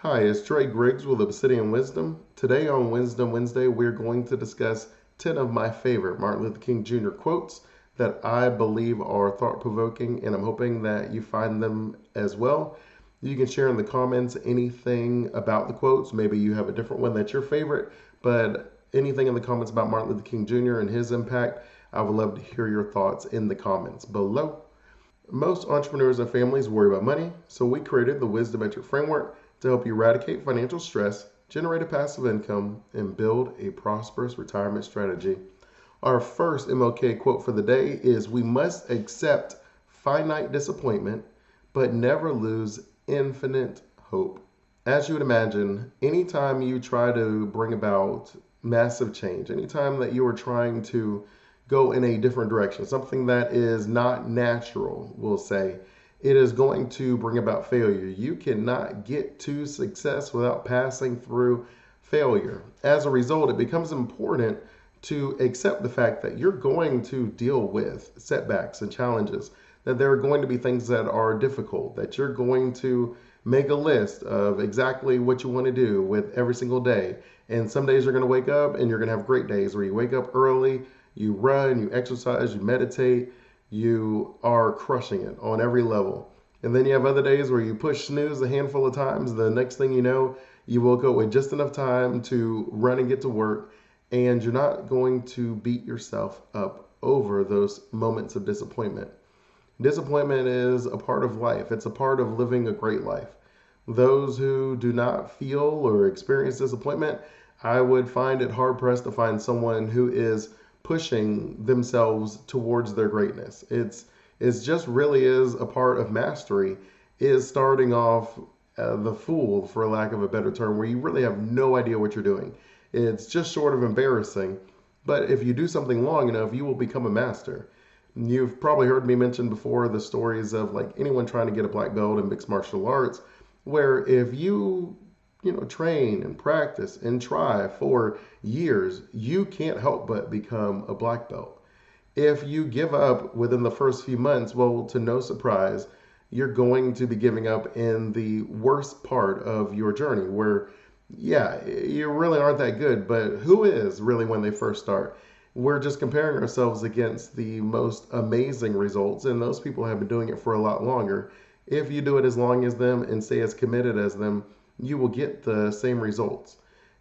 Hi, it's Trey Griggs with Obsidian Wisdom. Today on Wisdom Wednesday, we're going to discuss 10 of my favorite Martin Luther King Jr. quotes that I believe are thought provoking, and I'm hoping that you find them as well. You can share in the comments anything about the quotes. Maybe you have a different one that's your favorite, but anything in the comments about Martin Luther King Jr. and his impact, I would love to hear your thoughts in the comments below. Most entrepreneurs and families worry about money, so we created the Wisdomites framework to help you eradicate financial stress, generate a passive income, and build a prosperous retirement strategy. Our first MLK quote for the day is: "We must accept finite disappointment, but never lose infinite hope." As you would imagine, anytime you try to bring about massive change, anytime that you are trying to go in a different direction, something that is not natural, we'll say, it is going to bring about failure. You cannot get to success without passing through failure. As a result, it becomes important to accept the fact that you're going to deal with setbacks and challenges, that there are going to be things that are difficult, that you're going to make a list of exactly what you want to do with every single day. And some days you're going to wake up and you're going to have great days where you wake up early, you run, you exercise, you meditate, you are crushing it on every level. And then you have other days where you push snooze a handful of times. The next thing you know, you woke up with just enough time to run and get to work, and you're not going to beat yourself up over those moments of disappointment. Disappointment is a part of life. It's a part of living a great life. Those who do not feel or experience disappointment, I would find it hard pressed to find someone who is pushing themselves towards their greatness. It's just really is a part of mastery, is starting off the fool, for lack of a better term, where you really have no idea what you're doing. It's just sort of embarrassing. But if you do something long enough, you will become a master. You've probably heard me mention before the stories of like anyone trying to get a black belt in mixed martial arts, where if you train and practice and try for years, you can't help but become a black belt. If you give up within the first few months, well, to no surprise, you're going to be giving up in the worst part of your journey where, yeah, you really aren't that good, but who is really when they first start? We're just comparing ourselves against the most amazing results, and those people have been doing it for a lot longer. If you do it as long as them and stay as committed as them, you will get the same results.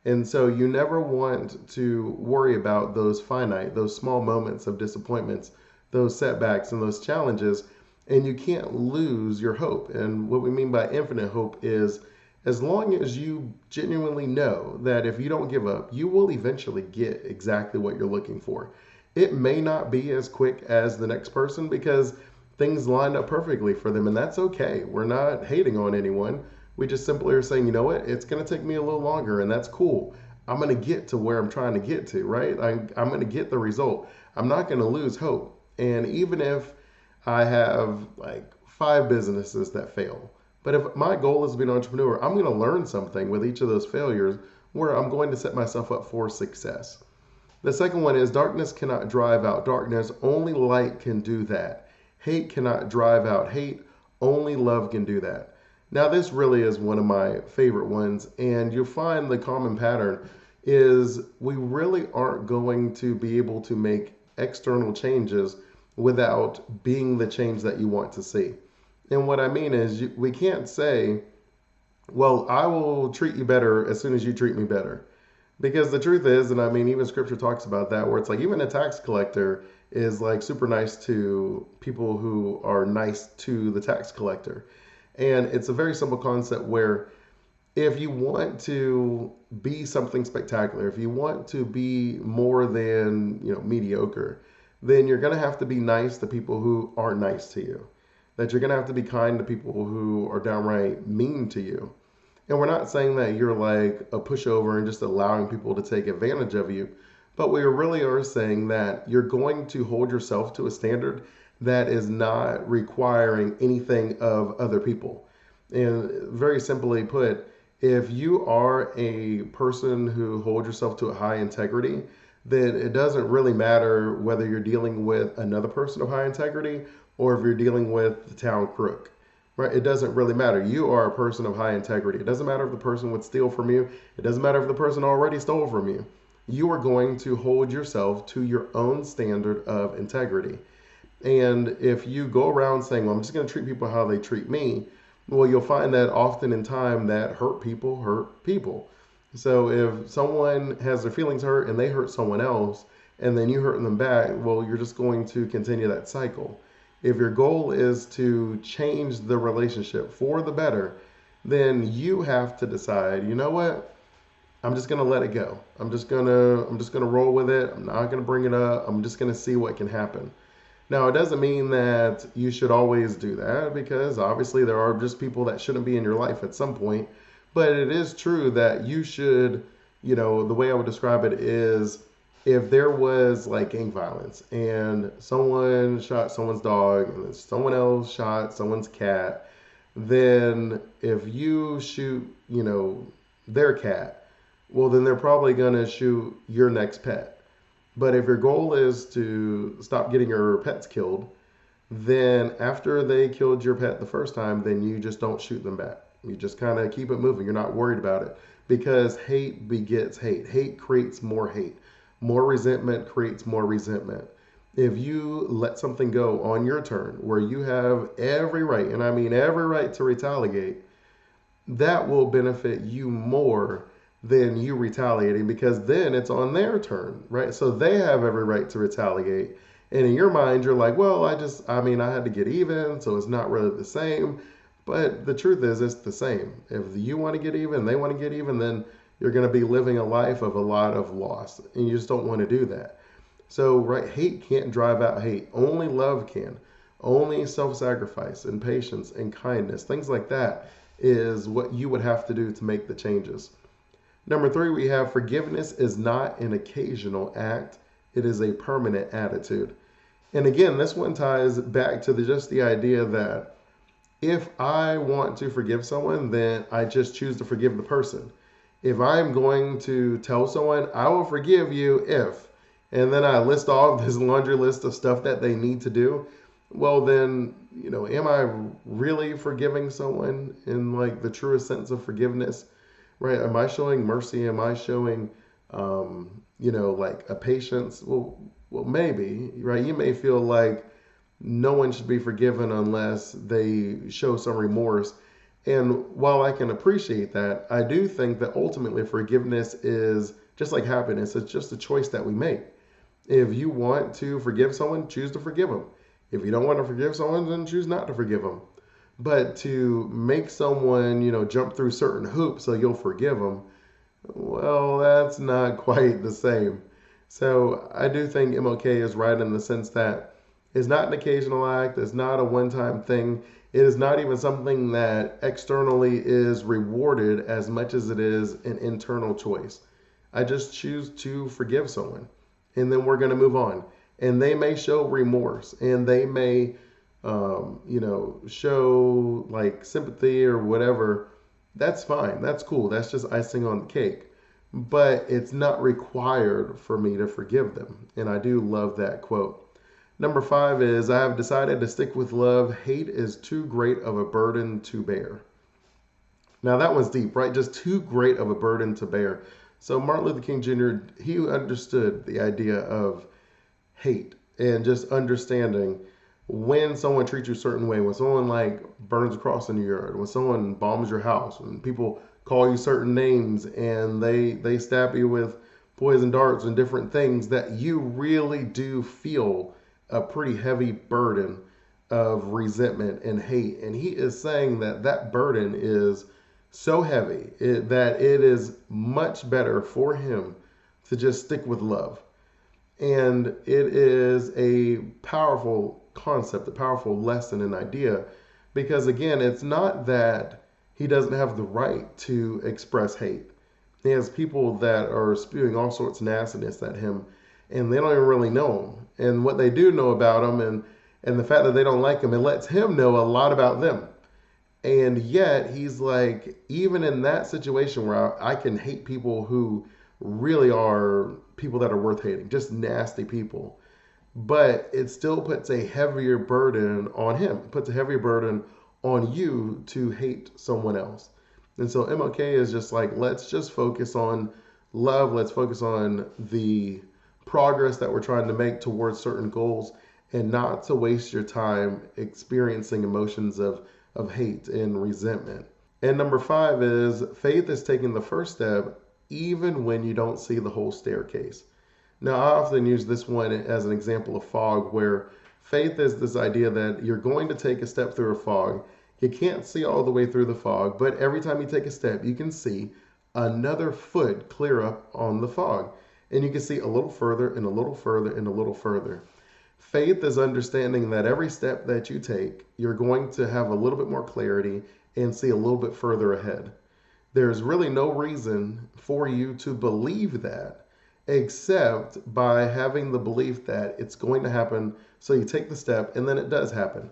And so you never want to worry about those finite, those small moments of disappointments, those setbacks, and those challenges. And you can't lose your hope. And what we mean by infinite hope is as long as you genuinely know that if you don't give up, you will eventually get exactly what you're looking for. It may not be as quick as the next person because things lined up perfectly for them, and that's okay. We're not hating on anyone. We just simply are saying, you know what, it's going to take me a little longer, and that's cool. I'm going to get to where I'm trying to get to, right? I'm going to get the result. I'm not going to lose hope. And even if I have like 5 businesses that fail, but if my goal is to be an entrepreneur, I'm going to learn something with each of those failures where I'm going to set myself up for success. The second one is: darkness cannot drive out darkness, only light can do that. Hate cannot drive out hate, only love can do that. Now, this really is one of my favorite ones, and you'll find the common pattern is we really aren't going to be able to make external changes without being the change that you want to see. And what I mean is, we can't say, well, I will treat you better as soon as you treat me better. Because the truth is, and I mean, even scripture talks about that, where it's like even a tax collector is like super nice to people who are nice to the tax collector. And it's a very simple concept where if you want to be something spectacular, if you want to be more than, mediocre, then you're going to have to be nice to people who aren't nice to you. That you're going to have to be kind to people who are downright mean to you. And we're not saying that you're like a pushover and just allowing people to take advantage of you, but we really are saying that you're going to hold yourself to a standard that is not requiring anything of other people. And very simply put, if you are a person who holds yourself to a high integrity, then it doesn't really matter whether you're dealing with another person of high integrity or if you're dealing with the town crook. right? It doesn't really matter. You are a person of high integrity. It doesn't matter if the person would steal from you. It doesn't matter if the person already stole from you. You are going to hold yourself to your own standard of integrity. And if you go around saying, well, I'm just going to treat people how they treat me, well, you'll find that often in time that hurt people. So if someone has their feelings hurt and they hurt someone else, and then you hurt them back, well, you're just going to continue that cycle. If your goal is to change the relationship for the better, then you have to decide, you know what? I'm just gonna let it go. I'm just gonna roll with it. I'm not gonna bring it up. I'm just gonna see what can happen. Now, it doesn't mean that you should always do that, because obviously there are just people that shouldn't be in your life at some point. But it is true that you should, the way I would describe it is, if there was like gang violence and someone shot someone's dog and then someone else shot someone's cat, then if you shoot, their cat, well, then they're probably going to shoot your next pet. But if your goal is to stop getting your pets killed, then after they killed your pet the first time, then you just don't shoot them back. You just kind of keep it moving. You're not worried about it, because hate begets hate. Hate creates more hate. More resentment creates more resentment. If you let something go on your turn where you have every right, and I mean every right, to retaliate, that will benefit you more than you retaliating, because then it's on their turn, right? So they have every right to retaliate. And in your mind, you're like, well, I had to get even, so it's not really the same. But the truth is, it's the same. If you want to get even, they want to get even, then you're going to be living a life of a lot of loss. And you just don't want to do that. So, right, hate can't drive out hate. Only love can. Only self-sacrifice and patience and kindness, things like that, is what you would have to do to make the changes. Number 3, we have forgiveness is not an occasional act. It is a permanent attitude. And again, this one ties back to just the idea that if I want to forgive someone, then I just choose to forgive the person. If I'm going to tell someone, I will forgive you if, and then I list off this laundry list of stuff that they need to do, well then, am I really forgiving someone in like the truest sense of forgiveness? Right? Am I showing mercy? Am I showing, like a patience? Well, maybe, right? You may feel like no one should be forgiven unless they show some remorse. And while I can appreciate that, I do think that ultimately forgiveness is just like happiness. It's just a choice that we make. If you want to forgive someone, choose to forgive them. If you don't want to forgive someone, then choose not to forgive them. But to make someone, jump through certain hoops so you'll forgive them, well, that's not quite the same. So I do think MLK is right in the sense that it's not an occasional act. It's not a one-time thing. It is not even something that externally is rewarded as much as it is an internal choice. I just choose to forgive someone, and then we're going to move on. And they may show remorse, and they may show like sympathy or whatever. That's fine. That's cool. That's just icing on the cake. But it's not required for me to forgive them. And I do love that quote. Number 5 is, I have decided to stick with love. Hate is too great of a burden to bear. Now that one's deep, right? Just too great of a burden to bear. So Martin Luther King Jr., he understood the idea of hate and just understanding when someone treats you a certain way, when someone like burns a cross in your yard, when someone bombs your house, when people call you certain names and they stab you with poison darts and different things, that you really do feel a pretty heavy burden of resentment and hate. And he is saying that that burden is so heavy that it is much better for him to just stick with love. And it is a powerful concept, a powerful lesson and idea, because again, it's not that he doesn't have the right to express hate. He has people that are spewing all sorts of nastiness at him, and they don't even really know him. And what they do know about him, and the fact that they don't like him, it lets him know a lot about them. And yet he's like, even in that situation where I can hate people who really are people that are worth hating, just nasty people, but it still puts a heavier burden on him. It puts a heavier burden on you to hate someone else. And so MLK is just like, let's just focus on love. Let's focus on the progress that we're trying to make towards certain goals, and not to waste your time experiencing emotions of hate and resentment. And number 5 is faith is taking the first step even when you don't see the whole staircase. Now, I often use this one as an example of fog, where faith is this idea that you're going to take a step through a fog. You can't see all the way through the fog, but every time you take a step, you can see another foot clear up on the fog. And you can see a little further and a little further and a little further. Faith is understanding that every step that you take, you're going to have a little bit more clarity and see a little bit further ahead. There's really no reason for you to believe that except by having the belief that it's going to happen. So you take the step and then it does happen.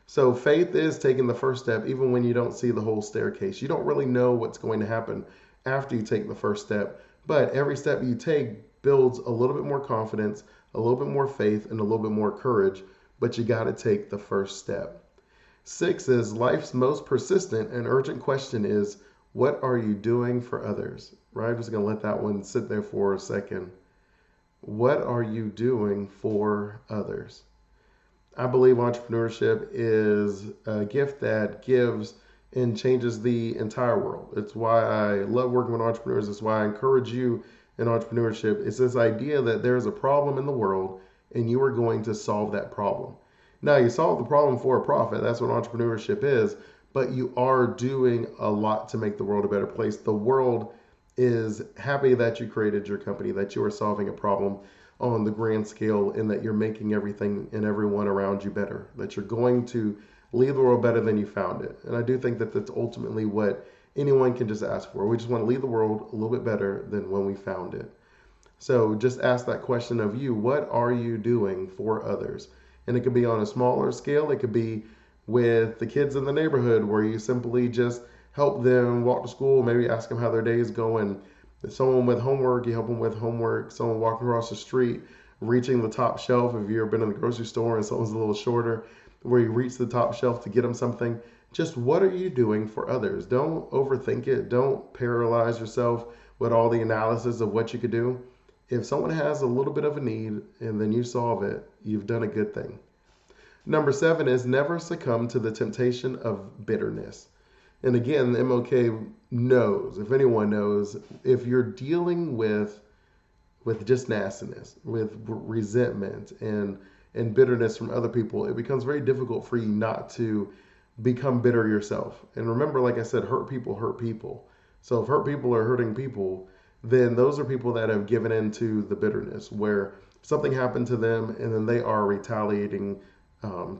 So faith is taking the first step even when you don't see the whole staircase. You don't really know what's going to happen after you take the first step, but every step you take builds a little bit more confidence, a little bit more faith, and a little bit more courage, but you got to take the first step. 6 is life's most persistent and urgent question is, what are you doing for others? Right? I'm just going to let that one sit there for a second. What are you doing for others? I believe entrepreneurship is a gift that gives and changes the entire world. It's why I love working with entrepreneurs. It's why I encourage you in entrepreneurship. It's this idea that there's a problem in the world and you are going to solve that problem. Now, you solve the problem for a profit. That's what entrepreneurship is. But you are doing a lot to make the world a better place. The world is happy that you created your company, that you are solving a problem on the grand scale, and that you're making everything and everyone around you better, that you're going to leave the world better than you found it. And I do think that that's ultimately what anyone can just ask for. We just want to leave the world a little bit better than when we found it. So just ask that question of you, what are you doing for others? And it could be on a smaller scale. It could be with the kids in the neighborhood where you simply just help them walk to school, maybe ask them how their day is going. Someone with homework, you help them with homework. Someone walking across the street, reaching the top shelf. If you've ever been in the grocery store and someone's a little shorter, where you reach the top shelf to get them something. Just what are you doing for others? Don't overthink it. Don't paralyze yourself with all the analysis of what you could do. If someone has a little bit of a need and then you solve it, you've done a good thing. Number 7 is never succumb to the temptation of bitterness. And again, the MLK knows, if anyone knows, if you're dealing with just nastiness, with resentment and bitterness from other people, it becomes very difficult for you not to become bitter yourself. And remember, like I said, hurt people hurt people. So if hurt people are hurting people, then those are people that have given into the bitterness, where something happened to them and then they are retaliating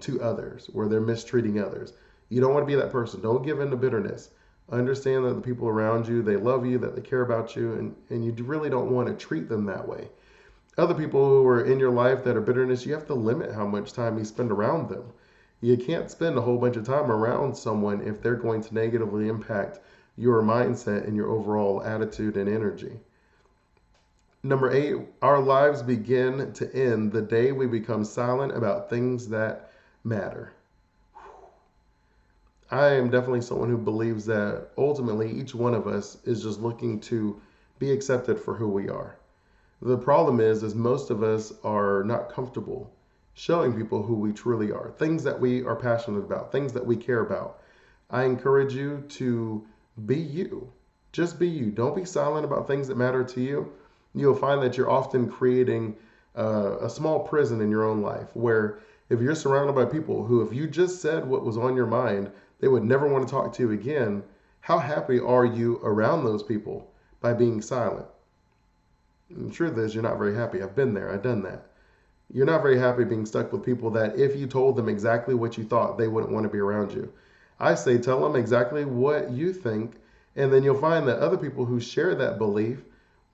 to others, where they're mistreating others. You don't want to be that person. Don't give in to bitterness. Understand that the people around you, they love you, that they care about you, and you really don't want to treat them that way. Other people who are in your life that are bitterness, you have to limit how much time you spend around them. You can't spend a whole bunch of time around someone if they're going to negatively impact your mindset and your overall attitude and energy. Number 8, our lives begin to end the day we become silent about things that matter. I am definitely someone who believes that ultimately each one of us is just looking to be accepted for who we are. The problem is most of us are not comfortable showing people who we truly are, things that we are passionate about, things that we care about. I encourage you to be you. Just be you. Don't be silent about things that matter to you. You'll find that you're often creating a small prison in your own life, where if you're surrounded by people who, if you just said what was on your mind, they would never want to talk to you again, how happy are you around those people by being silent? And the truth is, you're not very happy. I've been there. I've done that. You're not very happy being stuck with people that if you told them exactly what you thought, they wouldn't want to be around you. I say tell them exactly what you think, and then you'll find that other people who share that belief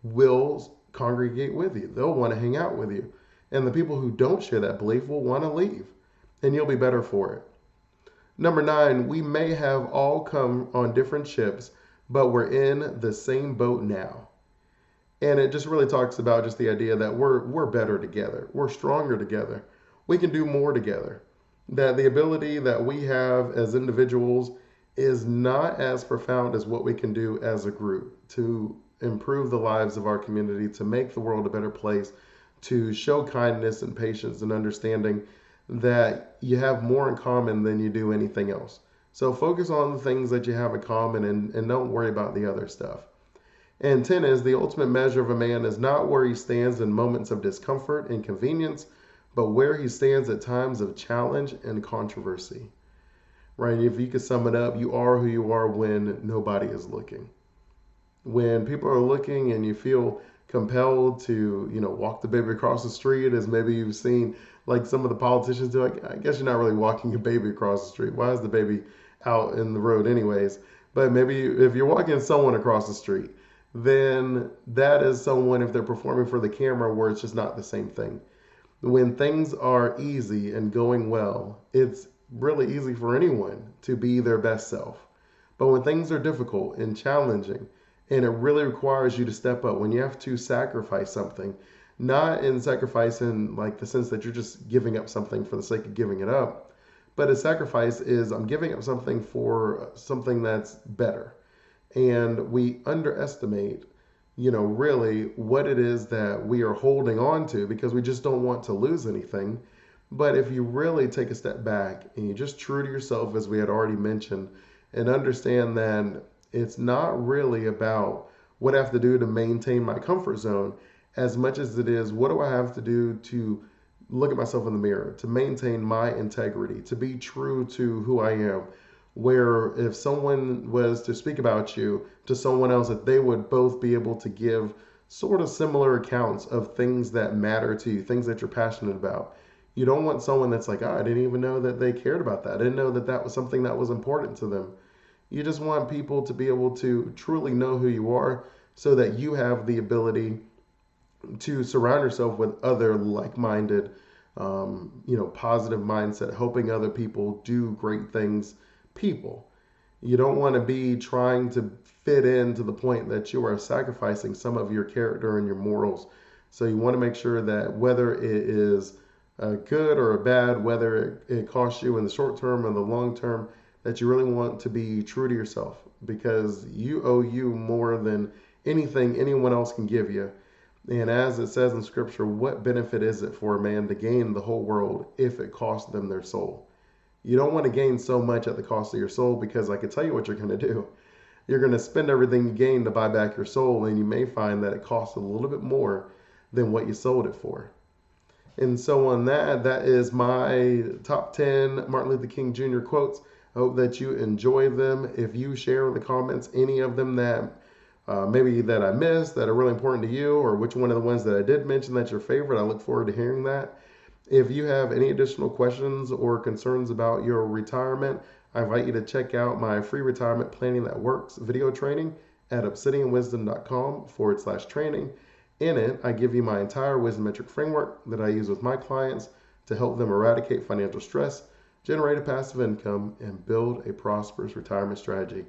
will congregate with you. They'll want to hang out with you. And the people who don't share that belief will want to leave, and you'll be better for it. Number 9, we may have all come on different ships, but we're in the same boat now. And it just really talks about just the idea that we're better together. We're stronger together. We can do more together. that the ability that we have as individuals is not as profound as what we can do as a group to improve the lives of our community, to make the world a better place, to show kindness and patience and understanding, that you have more in common than you do anything else. So focus on the things that you have in common, and don't worry about the other stuff. And 10 is the ultimate measure of a man is not where he stands in moments of discomfort and convenience, but where he stands at times of challenge and controversy. Right? If you could sum it up, you are who you are when nobody is looking. When people are looking and you feel compelled to, walk the baby across the street, as maybe you've seen like some of the politicians do. I guess you're not really walking a baby across the street. Why is the baby out in the road anyways? But maybe if you're walking someone across the street, then that is someone, if they're performing for the camera, where it's just not the same thing. When things are easy and going well, it's really easy for anyone to be their best self. But when things are difficult and challenging, and it really requires you to step up, when you have to sacrifice something, not in sacrifice in like the sense that you're just giving up something for the sake of giving it up, but a sacrifice is I'm giving up something for something that's better. And we underestimate, really what it is that we are holding on to because we just don't want to lose anything. But if you really take a step back and you're just true to yourself, as we had already mentioned, and understand that it's not really about what I have to do to maintain my comfort zone as much as it is what do I have to do to look at myself in the mirror, to maintain my integrity, to be true to who I am. Where if someone was to speak about you to someone else, that they would both be able to give sort of similar accounts of things that matter to you, things that you're passionate about. You don't want someone that's like, I didn't even know that they cared about that. I didn't know that that was something that was important to them. You just want people to be able to truly know who you are so that you have the ability to surround yourself with other like-minded, positive mindset, helping other people do great things people. You don't want to be trying to fit in to the point that you are sacrificing some of your character and your morals. So you want to make sure that whether it is a good or a bad, whether it costs you in the short term or the long term, that you really want to be true to yourself, because you owe you more than anything anyone else can give you. And as it says in scripture, what benefit is it for a man to gain the whole world if it costs them their soul? You don't want to gain so much at the cost of your soul, because I can tell you what you're going to do. You're going to spend everything you gain to buy back your soul, and you may find that it costs a little bit more than what you sold it for. And so on that is my top 10 Martin Luther King Jr. quotes. I hope that you enjoy them. If you share in the comments any of them that maybe that I missed that are really important to you, or which one of the ones that I did mention that's your favorite, I look forward to hearing that. If you have any additional questions or concerns about your retirement, I invite you to check out my free retirement planning that works video training at obsidianwisdom.com/training. In it, I give you my entire wisdometric framework that I use with my clients to help them eradicate financial stress, generate a passive income, and build a prosperous retirement strategy.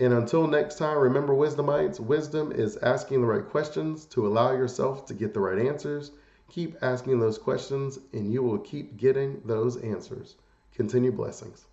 And until next time, remember, Wisdomites, wisdom is asking the right questions to allow yourself to get the right answers. Keep asking those questions and you will keep getting those answers. Continue blessings.